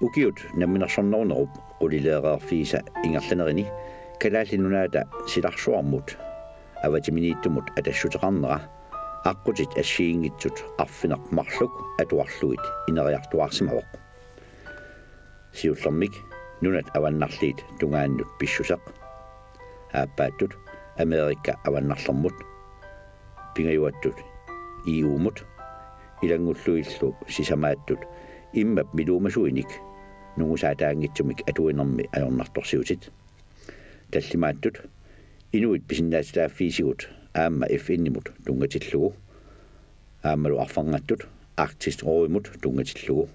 Ukiut namminarsornernerup qulileereerfiisa ingerlanerini kalaallinunaata silarsuarmut avatiminiittumut atassutеқарнера аққутит ассиингитсут арфинеқмарлук атуарлуит инериартуарсимавоқ сиуллермик нунат аваннарлиит тунгааннут писсусеқ ааппааттут Америка аваннарлермут пингаюаттут иумут илангуллуиллу сисамааттут иммап милуумасуиник нугусаатаангитсумик атуинерми аёрнарторсиутит таллимааттут инуит писиннаатилааффиисигут аама финнимут тунгатиллугу аамалу арфангаттут арктист роимут тунгатиллугу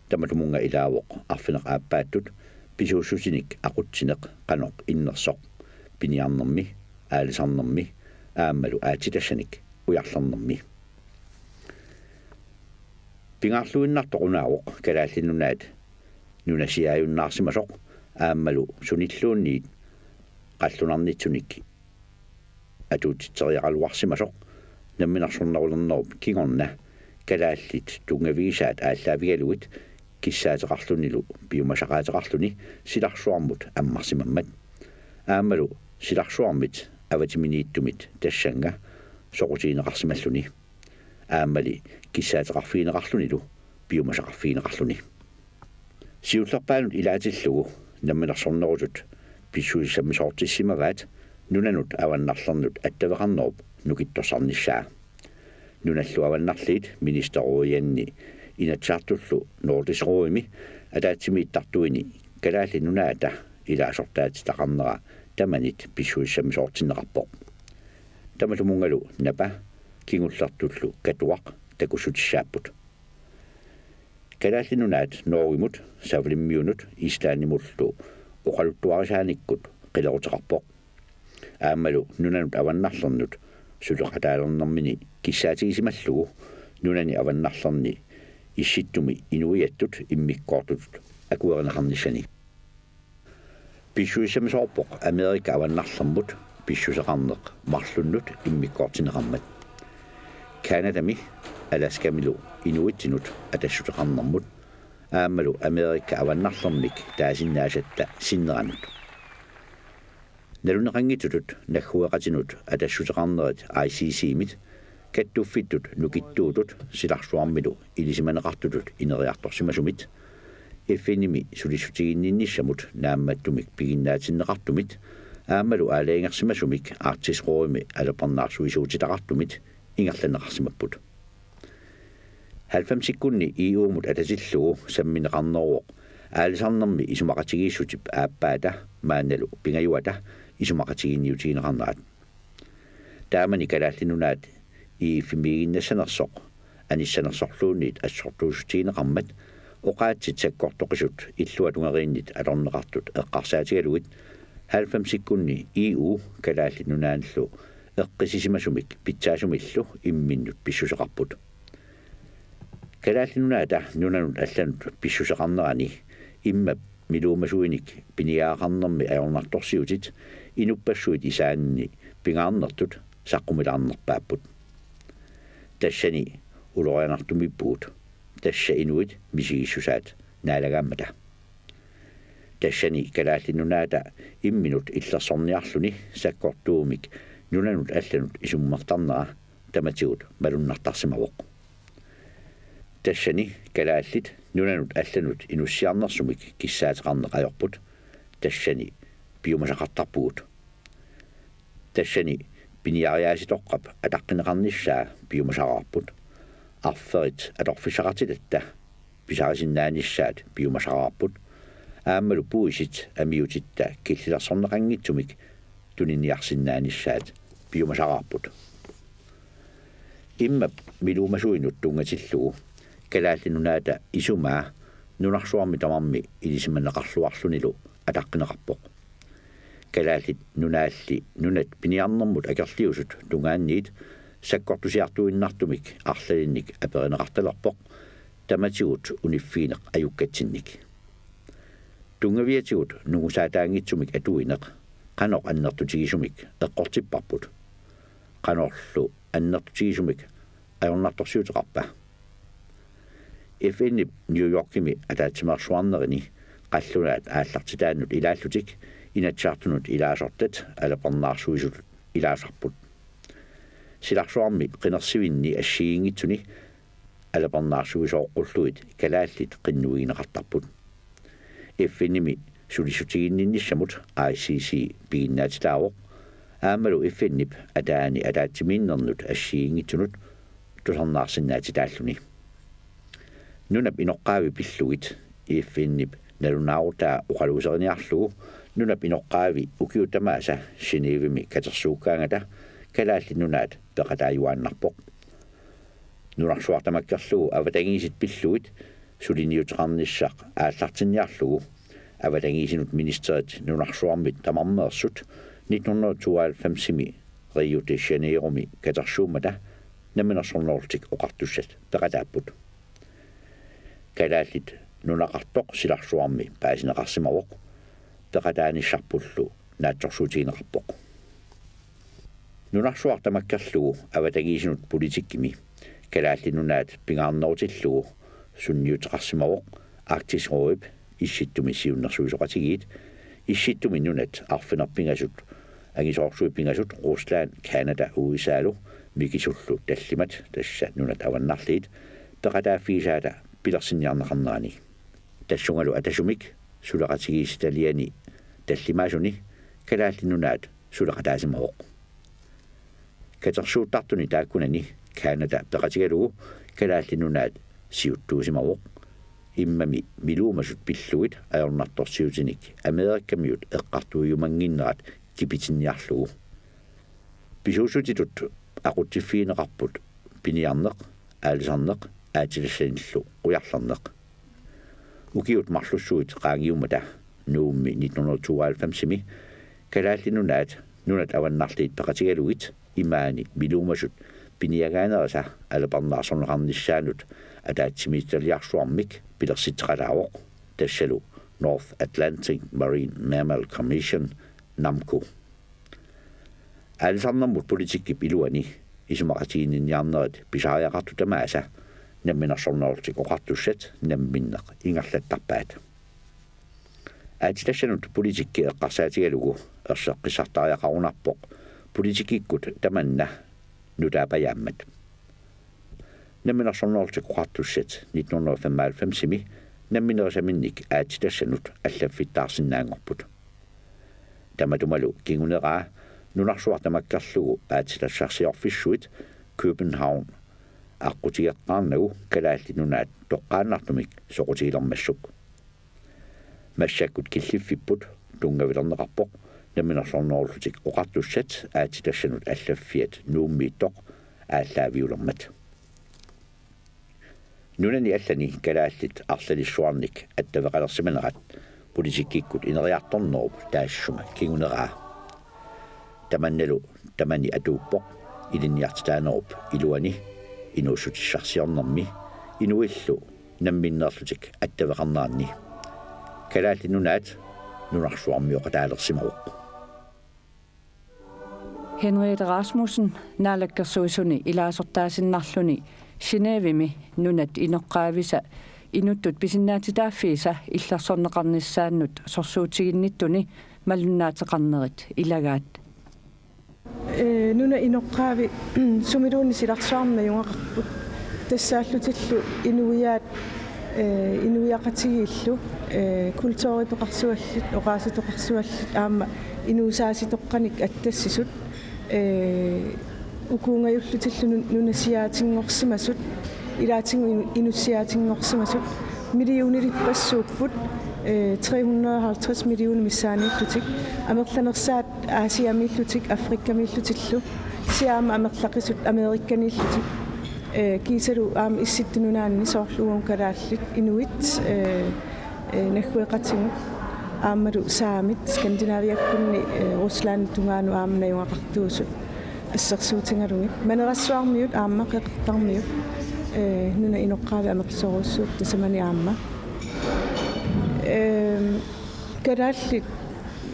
таматумунга илаавоқ арфинеқ ааппааттут писууссусиник ақутсинеқ қаноқ иннерсоқ пиниарнерми аалисарнерми аамалу аатитассаник уярларнерми пингаарлуиннартоқунаавоқ калааллинунаат нунасиааюннаарсимасоқ аамалу суниллуунниит қаллунарнитсуник атуутитсериақалуарсимасоқ намминарсорнарулернеруп кигорна калааллит тунгавигисаат ааллаавигалугит киссаатеқарлунилу пиумасақаатеқарлуни силарсуармут аммарсимаммат аамалу силарсуармит аватиминииттумит тассанга соқутиинеқарсималлуни аамали киссаатеқарфиинеқарлунилу пиумасақарфиинеқарлуни сиуллерпаанут илаатиллугу намминарсорнерутут писсуиссаммисоортиссимагаат нунанут аваннарлернут аттавеқарнеруп нукитторсарниссаа нуналлу аваннарлиит министеруйанни инатсаартуллу нордисруими атаатсимииттартуини калаалли нунаата илаасортаатитақарнера таманит писсуиссаммисоортиннеқарпоқ тамалумунгалу напа кингуллартуллу катуақ такусутиссааппут калаалли нунаат ноогимут савлиммиунут ислаанимуллу оқалуттуарисааниккут қилерутеқарпоқ аамалу нунанут аваннарлернут сулеқатаалернэрмини киссаатигисималлугу нунани аваннарлерни исситтуми инуиаттут иммиккоортут акуеринеқарниссани писсуиссамисоорпоқ Америка аваннарлермут писсусеқарнеқ марлуннут иммиккоортинеқармат канадами аласкамилу инуиттинут атассутеқарнэрмут аамалу Америка аваннарлермик таасиннаасатта синнеранут налунеқангитутут наггуеқатинут атассутеқарнерит ICC-мит каттуффиттут нукиттуутут силарсуармилу илисиманеқартутут инериарторсимасумит эффиними сулиссутигиннинниссамут наамматтумик пигиннаатиннеқартумит аамалу аалаингерсимасумик аартисруими алапернаарсуисуутитақартумит ингерланеқарсимаппут 90 секунни иуумут атасиллугу самминеқарнеруоқ аалисарнерми исумақатигииссутип ааппаата маанналу пингаюата исумақатигинниутигинеқарнаат таамани калааллинунаат фимигиннассанерсоқ аниссанерсорлуунниит ассортуусутигинеқармат оқаатсит саккортоқисут иллуатунгерииннит алорнеқартут эққарсаатигалугит 90 секунни иу калааллинунаанлу эққисисимасумик питсаасумиллу имминнут писсусеқарпут калааллинунаата нунанут алланут писсусеқарнерани имма милуумасуиник пиниаақарнерми аёрнарторсиутит инуппассуит исаанни пингаарнертут саққумилаарнерпааппут тассани улорианартумиппуут тасса инуит мисигиссусаат наалагааммата тассани калааллинунаата имминут иллерсорниарлуни саккортуумик нунанут алланут исуммартарнера таматигут малуннартарсимавоқ тассани калааллит нунанут алланут инуссиарнерсумик киссаатеқарнеқаёрпут тассани пиумасақартарпугут тассани пиниариааситоққап атаққинеқарниссаа пиумасақарпут арферит аторфисақартилатта писарисиннааниссаат пиумасақарпут аамалу пуисит амиутитта киллилерсорнеқангитсумик тунинниарсиннааниссаат пиумасақарпут имма милуумасуинут тунгатиллугу калааллинунаата исумаа нунарсуарми тамарми илисиманеқарлуарлунилу атаққинеқарпоқ калааллит нунаалли нунат пиниарнэрмут акерлиусут тунгаанниит саккортусиартуиннартумик арлалинник аперинеқарталерпоқ таматигут униффиинеқ аюккатсинник тунгавиатигут нугусаатаангитсумик атуинеқ qanoq annertutigisumik eqqortipparput qanorlu annertutigisumik ajornartorsiuteqarpa FN New Yorkimi ataatimarsuarnerini qallunaat aallartitaannut ilaallutik inatsartunut ilaasortat alaparnaarsuisut ilaasarput silarsuarmi qinersivinni assiingitsuni alaparnaarsuisooqqulluit kalaallit qinnuineqartarput FNimi sulisutiginninnissamut ICC piginnaatitaawoq aamalu FNip ataatimiinnernut assiingitsunut tusarnaarsinnaatitaalluni nunap inoqqaavi pillugit FNip nalunaarutaa uqaluuseriarlugu nunap inoqqaavi ukiutamaasa Genevimi katersuukkaangata kalaalli nunaat peqataayuaannarpoq nunarsuartamakkerlugu avatangiisit pillugit suliniuteqarnissaq aallartinniarlugu avatangiisinut ministerit nunarsuarmit tamarmeersut 1992 Rio de Janeiro katersuumata naminersornortik oqartussat peqataapput kalaallit nunaqartoq silarsuarmi paasineqarsimaroq peqataanissarpullu naatsorsuutigineqarpoq nunarsuartamakkerlugu avatagiisinut politikkimi kalaalli nunaat pingaarnerutiillugu sunniuteqarsimaroq Arktis Råib issittumi siunnersuisoqatigiit issittumi nunat arfinerpingasut agisorsuipingasut Rusland Canada USAlu mikisullu tallimat tassa nunat avannarliit peqataafiisaata pilersinniarneqarnerani tassungalu atasumik sulaqatigiisitaliani tallimaasuni kalaalli nunaat sulaqataasimaroq katersuuttartuni taakkunani Canada peqatigalugu kalaalli nunaat siuttuusimaroq immami miluumasut pillugit ajornartorsiutinik Amerikkamiut eqqartuujumanginnerat kipitinniarlugu pisuusutitut aquttiffiineqarput piniarneq aalisarneq aatilassanillu qujarlarneq ukiut marlussuit qaangiumata nuummi 1992 kalaalli nunat avannarliit peqatigalugit imaani miluumasut piniagaanerisa alaparnaarsorneqarnissaanut ataatsimiittaliarsuarmik pilersitqalaawoq tassalu North Atlantic Marine Mammal Commission NAMCO aalisarnermut politikki piluani isumaqatigininniarnerit pisaariaqartutamaasa namminersornerultik oqartussat namminneq ingerlattarpaat aatilassanut politikki eqqarsaatigalugu erseqqissartariaqarunarpoq politikikkut tamanna nutaapajaammat namminersornerultik oqartussat 1995 namminerisaminik aatilassanut allaffittaarsinnaangorput tamatumalu kinguneraa nunarsuartamakkerlugu aatilassarsiorfissuit København aqutigeqqaarnagu kalaalli nunaat toqqaannartumik soqutigilermassuk massakkut killiffipput tungavilerneqarpoq namminersornerullutik oqartussat aatilassanut allaffiat nuummiittoq ааллаавиулермат нунани аллани калааллит арлалиссуарник аттавеқалерсиманерат политиккиккут инериарторнеруп таассума кигунераа тамани атууппоқ илинниартитаанеруп илуани инуусутиссарсиорнэрми инуиллу намминнерлутик аттавеқарнаанни калаалли нунаат нунарсуармиоқатаалерсимавоқ Henriette Rasmussen naalakkersuisuni ilaasortaasinnarluni Genevimi nunat inoqqaavisa inuttut pisinnaatitaaffiisa illarsorneqarnissaannut sorsuutiginnittuni mallunnaateqarnerit ilagaat nuna inoqqaavi sumiluunni silarsuarna yungaqarput тассааллутиллу инуиаат инуиақатигииллу культууритоқарсуаллит оqaаситоқарсуаллит аама инуусааситоққаник аттассисут укуунгаюллутиллу нунасиаатингорсимасут илаатингу инуссиаатингорсимасут миллионилиппассууппут 350 миллион миссаанииллутик амерланерсаат аасиамииллутик африккамииллутиллу сиаама амерлақисут америкканииллутик кисеру аам исситтунунаанни соорлугун калааллит инуит нахуэқатингут аамалу саамит скандинавиаккунни руслаан тунгаану аамна юақартуусут ассерсуутингалугит манерассуармиут аама қеқартармиут нуна иноққаави амерлсоруссуут тасамани аама калааллит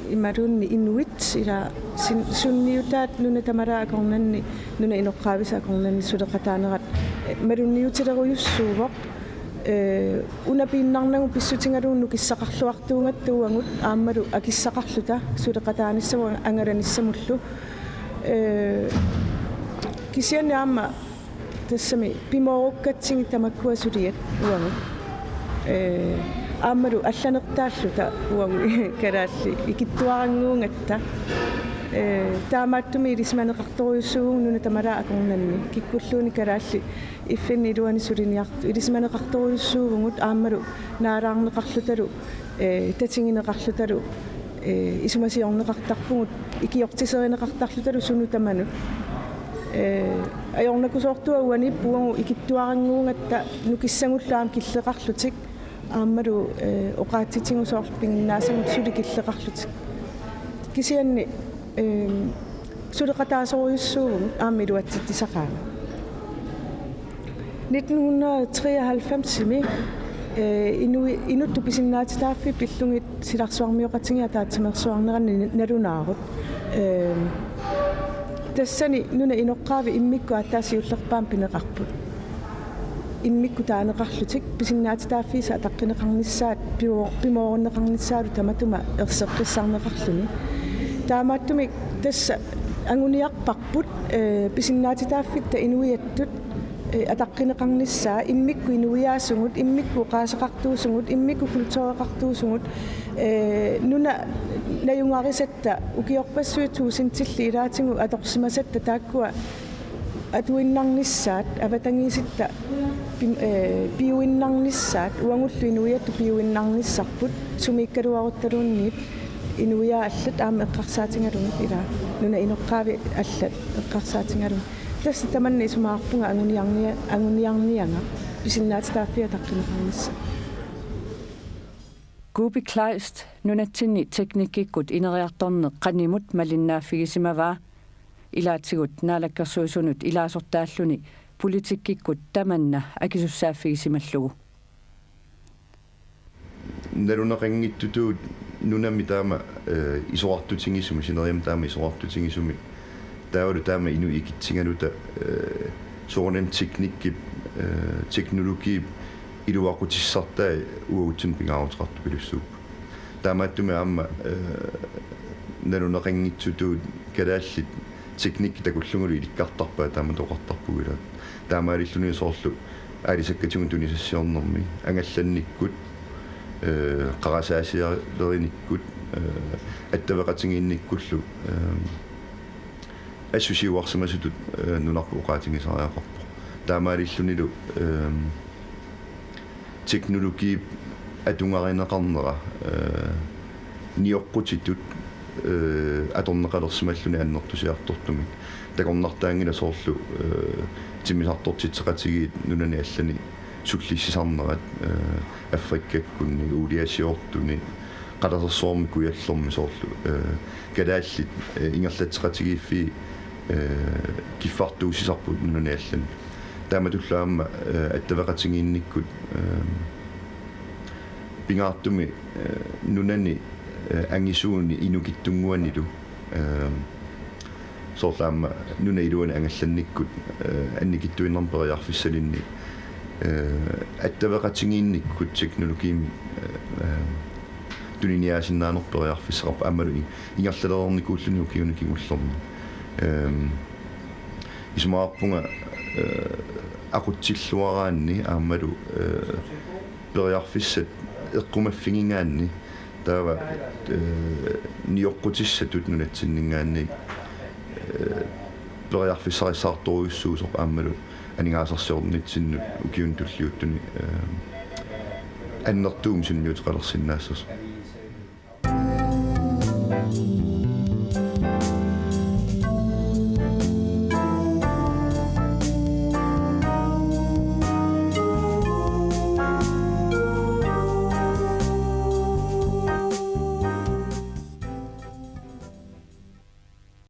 имарунни инуит ила сунниутаат нуна тамараакорнанни нуна иноққаависаакорнанни сулеқатаанерат малунниутилеруйуссуувоқ unapiinnarnagu pissutigaluunnu kissaqarluartuungattuuangut aammalu akissaqarluta suleqataanissamu angalanissamullu kisianni aamma tassami pimoorukkatsigi tamakkua suliat uangut aammalu allanertaalluta uangu kalaalli ikittuaranguungatta taamaattumi ilismaneqartoriussuugun nuna tamalaa akornanni kikkulluuni kalaalli iffinni iluani suliniartu ilismaneqartoriussuugungut aammalu naalaarneqarlutalu tatingineqarlutalu isumasiorneqartarpugut ikiortiserineqartarlutalu sunu tamanut ajornakusoortua uani puangu ikittuaranguungatta nukissangullaam killeqarlutik aammalu oqaatititingusoorpinginnaasangut suli killeqarlutik kisianni suleqataasoriussuugun aammiluatsittisaqaanga 1993 inuttu pisinnaatitaaffi pillungit silarsuarmioqatingia taatsamersuarneranni nalunaarut tassani nuna inoqqaavi immikku aattaasiullerpaam pineqarput immikku taaneqarlutik pisinnaatitaaffiisa ataqqineqarnissaat pimoorunneqarnissaalu tamatuma erseqqissarneqarluni taamaattumi tassa anguniarparput pisinnaatitaaffitta inuiattut ataqqineqarnissaa immikku inuiaasungut immikku qaasaqartuusungut immikku kultureqartuusungut nuna najungarisatta ukiorpassuituusintilli ilaatingu atorsimasatta taakkua atuinnarnissaat avatangiisitta piuinnarnissaat uangullu inuiattu piuinnarnissarput sumiikkaluaruttaluunniip inuiaa allat aama eqqarsaatingalungut ilaa nuna inoqqaavi allat eqqarsaatingalun tässä tamanni isumaarpunga anguniarnianga pisinnaatitaaffia taqqineqarnissa Gubi Kleist nunatsinni teknikikkut ineriartorneq qanimut malinnaaffigisimavaa ilaatigut naalakkersuisunut ilaasortaalluni politikkikkut tamanna akisussaaffigisimallugu nalunaqanngittutuut nunammi taama isoartutingisumi sineriam taama isoartutingisumi taavalu taama inu ikitsingaluta soornan teknologi iluaqutissartaa uagutsun pingaarutaqartu pilussuup taamaattumi aamma nalunaqanngitsutuut kalaallit teknikki takullungulu ilikkartarpaa taama toqartarpugilaat taamaalilluni soorlu aalisakkatigun tunisassiornermi angallannikkut qarasaasialerinikut attavaqatingiinnikkullu assusiuarsimasutut nunarpu oqaatingisariaqarpo taamaalillunilu teknologi atungarineqarnera nioqqutitut atorneqalersimalluni annertusiartortumik takornartaangila soorlu timisartortitseqatigiit nunani allani sullissisarnerat Afrikkakkunni uliasiortuni qalasersoormi kuiallormi soorlu kalaallit ingerlatseqatigiiffi kiffartuusisarput nunani allani taamatullaamma attavaqatingiinnikkut pingaartumi nunani angisuuni inukittunguanilu soorlaamma nuna iluani angallannikkut annikittuinnerperiarfissalinni attavaqatingiinnikkut teknologiim tuniniaasinnaanерпериарфиссақарпа аммалу ингерлалерникууллуни укиуникигуллерни исмаарпунга aqutsилluaraanni ааммалу периарфиссат эққумаффигингаанни таава ниоққутиссатут нунатсиннингаанни периарфиссарисаарторуйуссуусоқ ааммалу анигаасарсиорнитсиннут укиун туллиуттуни аннертуум синниутеқалерсиннаассас